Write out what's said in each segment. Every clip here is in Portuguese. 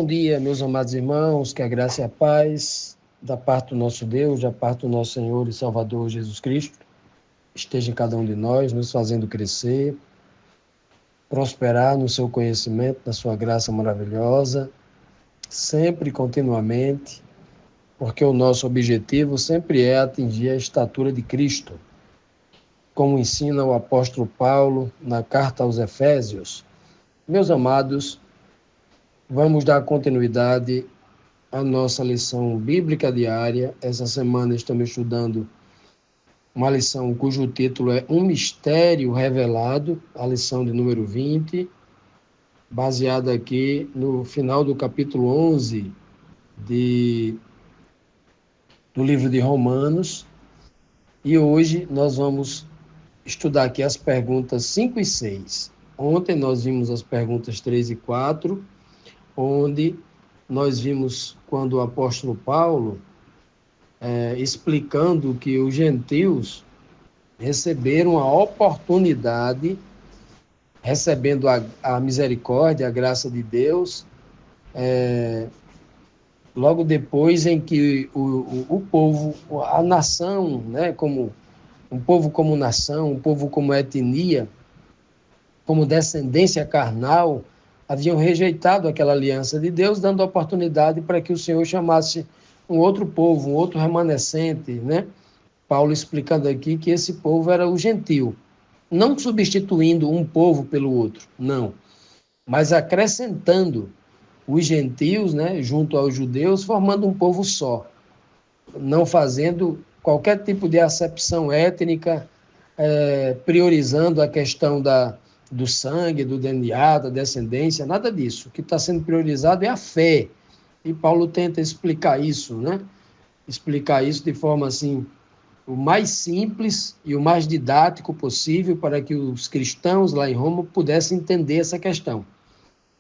Bom dia, meus amados irmãos, que a graça e a paz da parte do nosso Deus, da parte do nosso Senhor e Salvador Jesus Cristo, esteja em cada um de nós, nos fazendo crescer, prosperar no seu conhecimento, na sua graça maravilhosa, sempre e continuamente, porque o nosso objetivo sempre é atingir a estatura de Cristo, como ensina o apóstolo Paulo na carta aos Efésios. Meus amados, vamos dar continuidade à nossa lição bíblica diária. Essa semana estamos estudando uma lição cujo título é Um Mistério Revelado, a lição de número 20, baseada aqui no final do capítulo 11 do livro de Romanos. E hoje nós vamos estudar aqui as perguntas 5 e 6. Ontem nós vimos as perguntas 3 e 4, onde nós vimos quando o apóstolo Paulo, explicando que os gentios receberam a oportunidade, recebendo a misericórdia, a graça de Deus, logo depois em que o povo, a nação, né, como um povo como nação, um povo como etnia, como descendência carnal, haviam rejeitado aquela aliança de Deus, dando oportunidade para que o Senhor chamasse um outro povo, um outro remanescente, né? Paulo explicando aqui que esse povo era o gentio, não substituindo um povo pelo outro, não, mas acrescentando os gentios, né, junto aos judeus, formando um povo só, não fazendo qualquer tipo de acepção étnica, priorizando a questão do sangue, do DNA, da descendência, nada disso. O que está sendo priorizado é a fé. E Paulo tenta explicar isso, né? Explicar isso de forma assim, o mais simples e o mais didático possível para que os cristãos lá em Roma pudessem entender essa questão.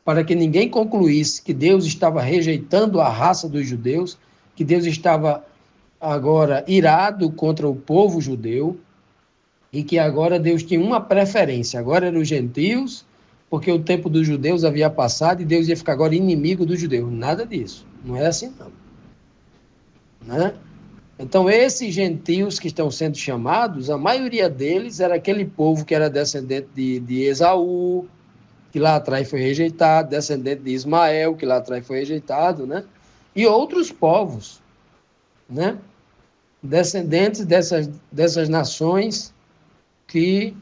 Para que ninguém concluísse que Deus estava rejeitando a raça dos judeus, que Deus estava agora irado contra o povo judeu, e que agora Deus tinha uma preferência, agora eram os gentios, porque o tempo dos judeus havia passado e Deus ia ficar agora inimigo dos judeus. Nada disso, não é assim não. Né? Então esses gentios que estão sendo chamados, a maioria deles era aquele povo que era descendente de Esaú, que lá atrás foi rejeitado, descendente de Ismael, que lá atrás foi rejeitado, né? E outros povos, né? Descendentes dessas nações que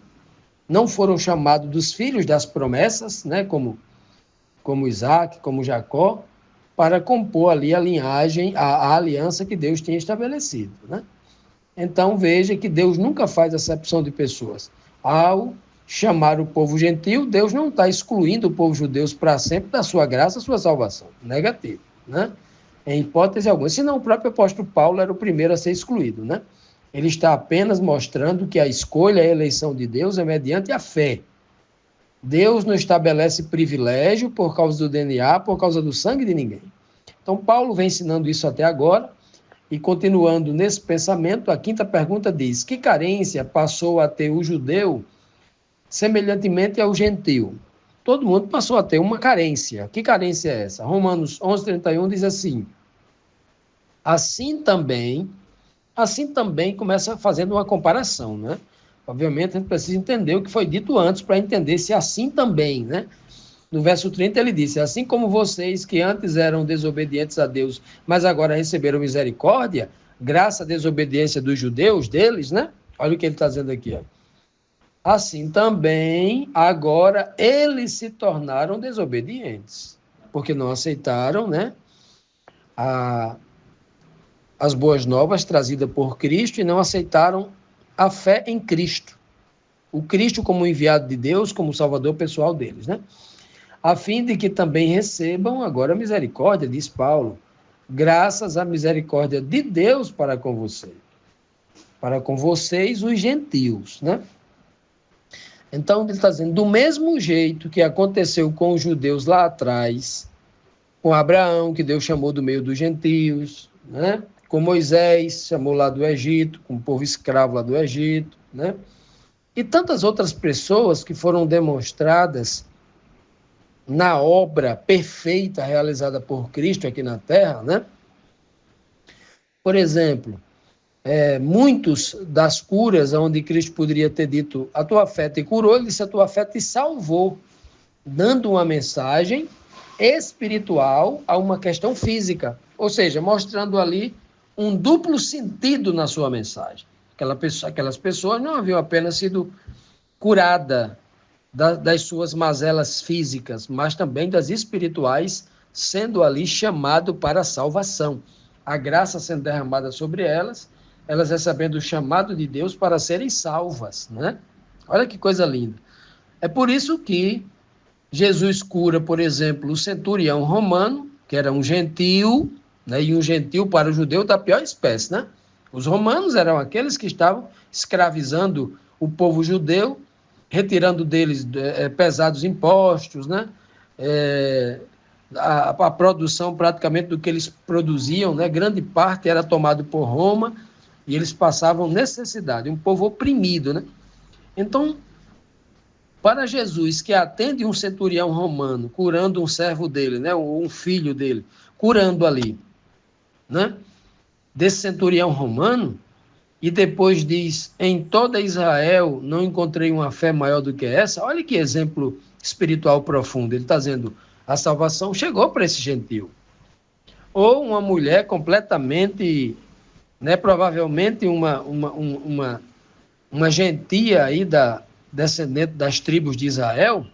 não foram chamados dos filhos das promessas, né, como Isaac, como Jacó, para compor ali a linhagem, a aliança que Deus tinha estabelecido. Né? Então veja que Deus nunca faz acepção de pessoas. Ao chamar o povo gentil, Deus não está excluindo o povo judeu para sempre da sua graça, sua salvação. Negativo. Né? Em hipótese alguma. Senão o próprio apóstolo Paulo era o primeiro a ser excluído, né? Ele está apenas mostrando que a escolha e a eleição de Deus é mediante a fé. Deus não estabelece privilégio por causa do DNA, por causa do sangue de ninguém. Então, Paulo vem ensinando isso até agora, e continuando nesse pensamento, a quinta pergunta diz: que carência passou a ter o judeu semelhantemente ao gentio? Todo mundo passou a ter uma carência. Que carência é essa? Romanos 11:31 diz assim: Assim também começa fazendo uma comparação, né? Obviamente, a gente precisa entender o que foi dito antes para entender se assim também, né? No verso 30 ele disse: assim como vocês que antes eram desobedientes a Deus, mas agora receberam misericórdia, graças à desobediência dos judeus, deles, né? Olha o que ele está dizendo aqui, ó. Assim também, agora, eles se tornaram desobedientes, porque não aceitaram, né? As boas novas trazidas por Cristo e não aceitaram a fé em Cristo. O Cristo como enviado de Deus, como salvador pessoal deles, né? A fim de que também recebam agora a misericórdia, diz Paulo, graças à misericórdia de Deus para com vocês, os gentios, né? Então, ele está dizendo, do mesmo jeito que aconteceu com os judeus lá atrás, com Abraão, que Deus chamou do meio dos gentios, né? Com Moisés, chamou lá do Egito, com o povo escravo lá do Egito, né? E tantas outras pessoas que foram demonstradas na obra perfeita realizada por Cristo aqui na Terra, né? Por exemplo, muitos das curas onde Cristo poderia ter dito a tua fé te curou, ele disse a tua fé te salvou, dando uma mensagem espiritual a uma questão física, ou seja, mostrando ali um duplo sentido na sua mensagem. Aquelas pessoas não haviam apenas sido curadas das suas mazelas físicas, mas também das espirituais, sendo ali chamado para a salvação. A graça sendo derramada sobre elas, elas recebendo o chamado de Deus para serem salvas, né? Olha que coisa linda. É por isso que Jesus cura, por exemplo, o centurião romano, que era um gentil, né? E um gentil para o judeu da pior espécie, né? Os romanos eram aqueles que estavam escravizando o povo judeu, retirando deles pesados impostos, né? A produção praticamente do que eles produziam, né? Grande parte era tomado por Roma e eles passavam necessidade, um povo oprimido, né? Então, para Jesus, que atende um centurião romano, curando um servo dele, né? Um filho dele, curando ali, né? Desse centurião romano, e depois diz, em toda Israel não encontrei uma fé maior do que essa. Olha que exemplo espiritual profundo. Ele está dizendo, a salvação chegou para esse gentil. Ou uma mulher completamente, né, provavelmente uma gentia aí descendente das tribos de Israel,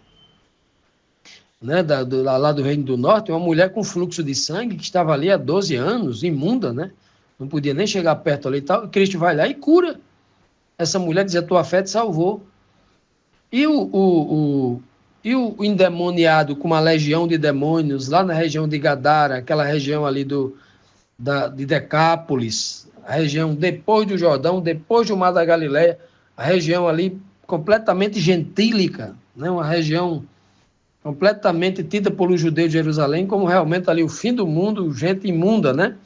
né, lá do Reino do Norte, uma mulher com fluxo de sangue que estava ali há 12 anos, imunda, né? Não podia nem chegar perto ali e tal. Cristo vai lá e cura. Essa mulher diz, a tua fé te salvou. E o endemoniado com uma legião de demônios, lá na região de Gadara, aquela região ali de Decápolis, a região depois do Jordão, depois do Mar da Galileia, a região ali completamente gentílica, né? Uma região completamente tida pelos judeus de Jerusalém como realmente ali o fim do mundo, gente imunda, né?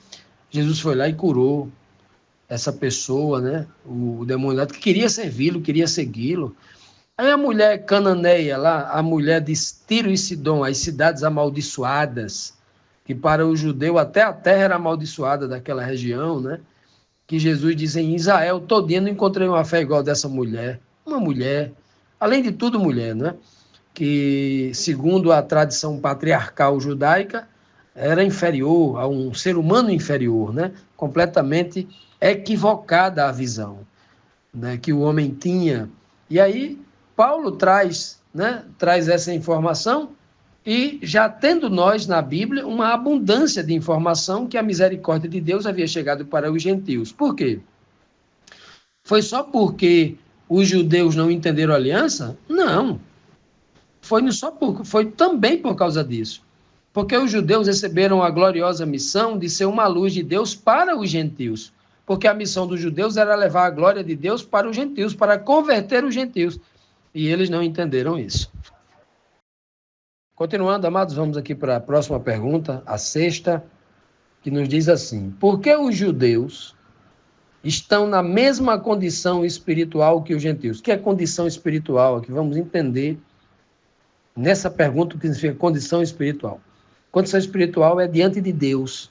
Jesus foi lá e curou essa pessoa, né? O demoniado que queria servi-lo, queria segui-lo. Aí a mulher cananeia lá, a mulher de Tiro e Sidom, as cidades amaldiçoadas, que para o judeu até a terra era amaldiçoada daquela região, né? Que Jesus diz em Israel, todinha não encontrei uma fé igual dessa mulher. Uma mulher, além de tudo mulher, né? Que segundo a tradição patriarcal judaica, era inferior a um ser humano inferior, né? Completamente equivocada a visão, né, que o homem tinha. E aí Paulo traz essa informação e já tendo nós na Bíblia uma abundância de informação que a misericórdia de Deus havia chegado para os gentios. Por quê? Foi só porque os judeus não entenderam a aliança? Não. Foi também por causa disso. Porque os judeus receberam a gloriosa missão de ser uma luz de Deus para os gentios. Porque a missão dos judeus era levar a glória de Deus para os gentios, para converter os gentios. E eles não entenderam isso. Continuando, amados, vamos aqui para a próxima pergunta, a sexta, que nos diz assim: por que os judeus estão na mesma condição espiritual que os gentios? O que é condição espiritual? Aqui vamos entender nessa pergunta o que significa condição espiritual. Condição espiritual é diante de Deus.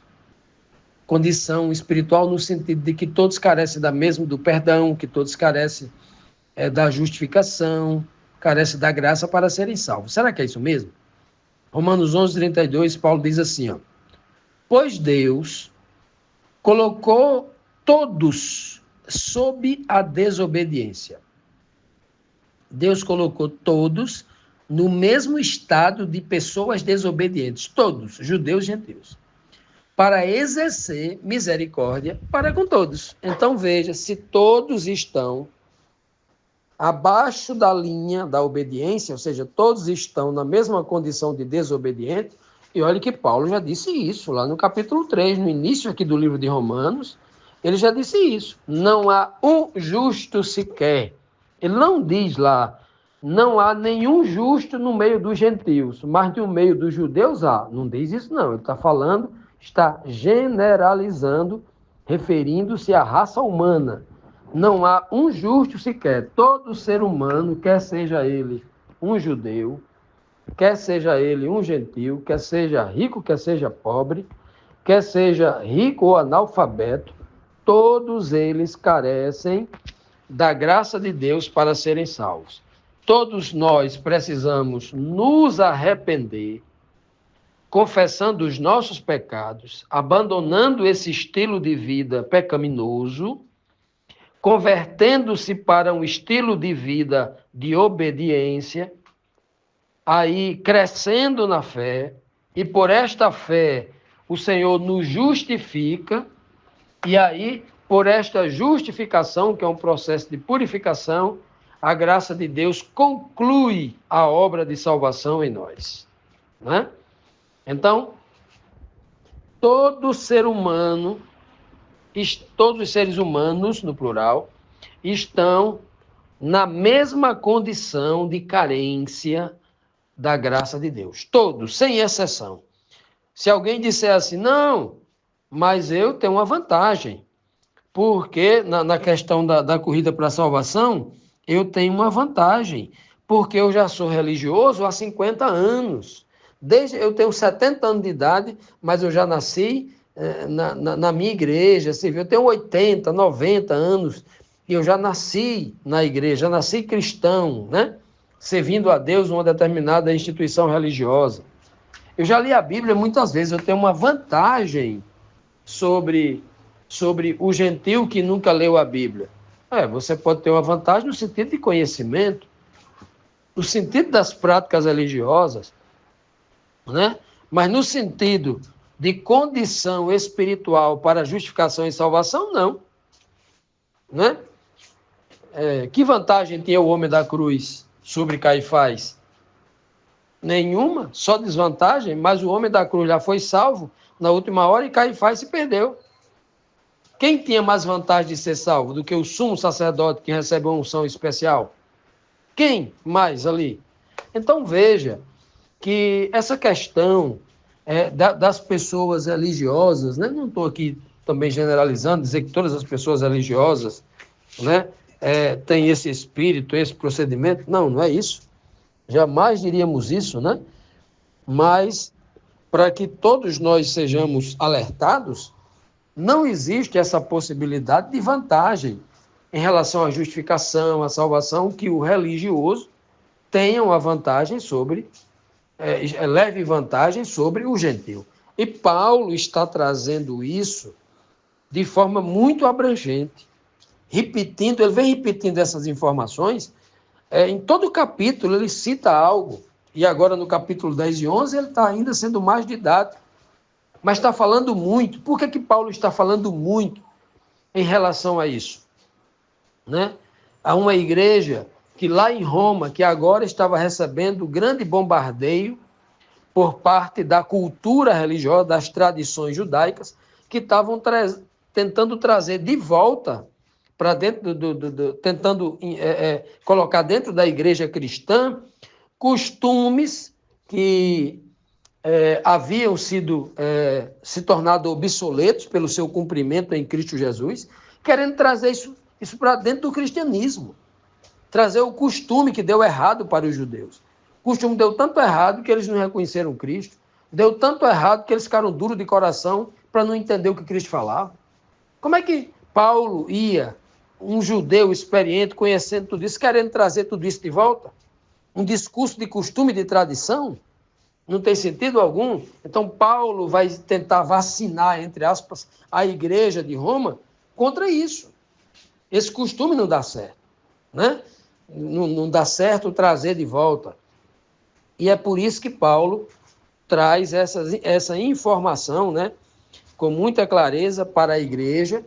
Condição espiritual no sentido de que todos carecem do perdão, que todos carecem da justificação, carecem da graça para serem salvos. Será que é isso mesmo? Romanos 11:32, Paulo diz assim, ó, pois Deus colocou todos sob a desobediência. Deus colocou todos no mesmo estado de pessoas desobedientes, todos, judeus e gentios, para exercer misericórdia para com todos. Então veja, se todos estão abaixo da linha da obediência, ou seja, todos estão na mesma condição de desobediente, e olha que Paulo já disse isso, lá no capítulo 3, no início aqui do livro de Romanos, ele já disse isso, não há um justo sequer. Ele não diz lá, não há nenhum justo no meio dos gentios, mas no meio dos judeus há. Não diz isso não, ele está falando, está generalizando, referindo-se à raça humana. Não há um justo sequer. Todo ser humano, quer seja ele um judeu, quer seja ele um gentil, quer seja rico, quer seja pobre, quer seja rico ou analfabeto, todos eles carecem da graça de Deus para serem salvos. Todos nós precisamos nos arrepender, confessando os nossos pecados, abandonando esse estilo de vida pecaminoso, convertendo-se para um estilo de vida de obediência, aí crescendo na fé, e por esta fé o Senhor nos justifica, e aí, por esta justificação, que é um processo de purificação, a graça de Deus conclui a obra de salvação em nós, né? Então, todo ser humano, todos os seres humanos, no plural, estão na mesma condição de carência da graça de Deus. Todos, sem exceção. Se alguém disser assim, não, mas eu tenho uma vantagem, porque na questão da corrida para a salvação, eu tenho uma vantagem, porque eu já sou religioso há 50 anos. Eu tenho 70 anos de idade, mas eu já nasci na minha igreja, eu tenho 80, 90 anos, e eu já nasci na igreja, já nasci cristão, né? Servindo a Deus numa determinada instituição religiosa. Eu já li a Bíblia muitas vezes, eu tenho uma vantagem sobre o gentil que nunca leu a Bíblia. Você pode ter uma vantagem no sentido de conhecimento, no sentido das práticas religiosas, né? Mas no sentido de condição espiritual para justificação e salvação, não. Né? Que vantagem tinha o homem da cruz sobre Caifás? Nenhuma, só desvantagem, mas o homem da cruz já foi salvo na última hora e Caifás se perdeu. Quem tinha mais vantagem de ser salvo do que o sumo sacerdote que recebe uma unção especial? Quem mais ali? Então veja que essa questão das pessoas religiosas, né? Não estou aqui também generalizando, dizer que todas as pessoas religiosas, né, têm esse espírito, esse procedimento. Não, não é isso. Jamais diríamos isso, né? Mas para que todos nós sejamos alertados, não existe essa possibilidade de vantagem em relação à justificação, à salvação, que o religioso tenha uma vantagem leve vantagem sobre o gentil. E Paulo está trazendo isso de forma muito abrangente, ele vem repetindo essas informações, em todo o capítulo ele cita algo, e agora no capítulo 10 e 11 ele está ainda sendo mais didático, mas está falando muito. Por que Paulo está falando muito em relação a isso? Né? Há uma igreja que lá em Roma, que agora estava recebendo grande bombardeio por parte da cultura religiosa, das tradições judaicas, que estavam tentando trazer de volta para dentro tentando colocar dentro da igreja cristã costumes que haviam se tornado obsoletos pelo seu cumprimento em Cristo Jesus, querendo trazer isso para dentro do cristianismo. Trazer o costume que deu errado para os judeus. O costume deu tanto errado que eles não reconheceram Cristo. Deu tanto errado que eles ficaram duros de coração para não entender o que Cristo falava. Como é que Paulo ia, um judeu experiente, conhecendo tudo isso, querendo trazer tudo isso de volta? Um discurso de costume, de tradição? Não tem sentido algum. Então Paulo vai tentar vacinar, entre aspas, a igreja de Roma contra isso. Esse costume não dá certo, né? Não dá certo trazer de volta. E é por isso que Paulo traz essa informação, né, com muita clareza para a igreja,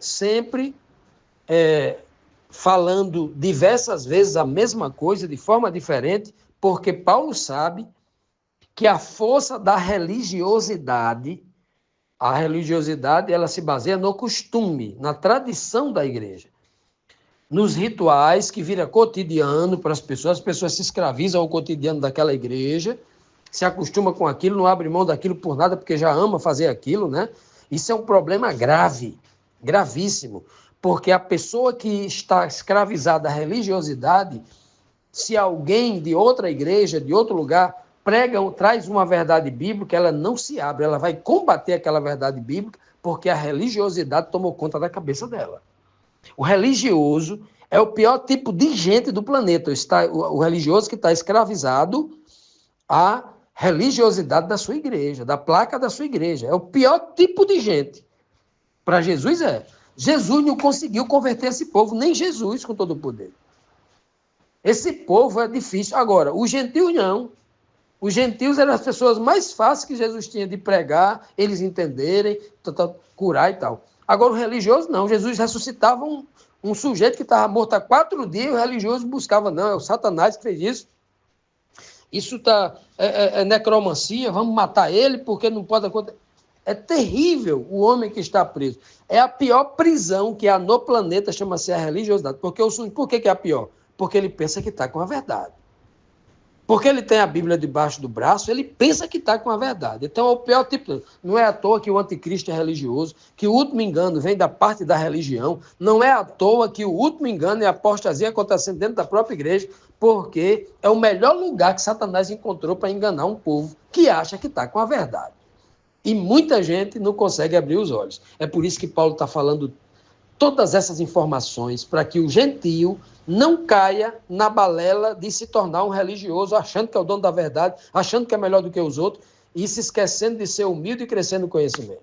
sempre falando diversas vezes a mesma coisa, de forma diferente, porque Paulo sabe que a força da religiosidade, ela se baseia no costume, na tradição da igreja, nos rituais que vira cotidiano para as pessoas se escravizam ao cotidiano daquela igreja, se acostuma com aquilo, não abre mão daquilo por nada, porque já ama fazer aquilo, né? Isso é um problema grave, gravíssimo, porque a pessoa que está escravizada à religiosidade, se alguém de outra igreja, de outro lugar, traz uma verdade bíblica, ela não se abre, ela vai combater aquela verdade bíblica, porque a religiosidade tomou conta da cabeça dela. O religioso é o pior tipo de gente do planeta, o religioso que está escravizado à religiosidade da sua igreja, da placa da sua igreja. É o pior tipo de gente. Para Jesus é. Jesus não conseguiu converter esse povo, nem Jesus com todo o poder. Esse povo é difícil. Agora, os gentios não. Os gentios eram as pessoas mais fáceis que Jesus tinha de pregar, eles entenderem, curar e tal. Agora, o religioso não. Jesus ressuscitava um sujeito que estava morto há 4 dias, e o religioso buscava, não, é o Satanás que fez isso. Isso é necromancia, vamos matar ele porque não pode acontecer. É terrível o homem que está preso. É a pior prisão que há no planeta, chama-se a religiosidade. Por que é a pior? Porque ele pensa que está com a verdade. Porque ele tem a Bíblia debaixo do braço, ele pensa que está com a verdade. Então, é o pior tipo. Não é à toa que o anticristo é religioso, que o último engano vem da parte da religião. Não é à toa que o último engano é a apostasia acontecendo dentro da própria igreja, porque é o melhor lugar que Satanás encontrou para enganar um povo que acha que está com a verdade. E muita gente não consegue abrir os olhos. É por isso que Paulo está falando todas essas informações, para que o gentio não caia na balela de se tornar um religioso, achando que é o dono da verdade, achando que é melhor do que os outros, e se esquecendo de ser humilde e crescendo no conhecimento.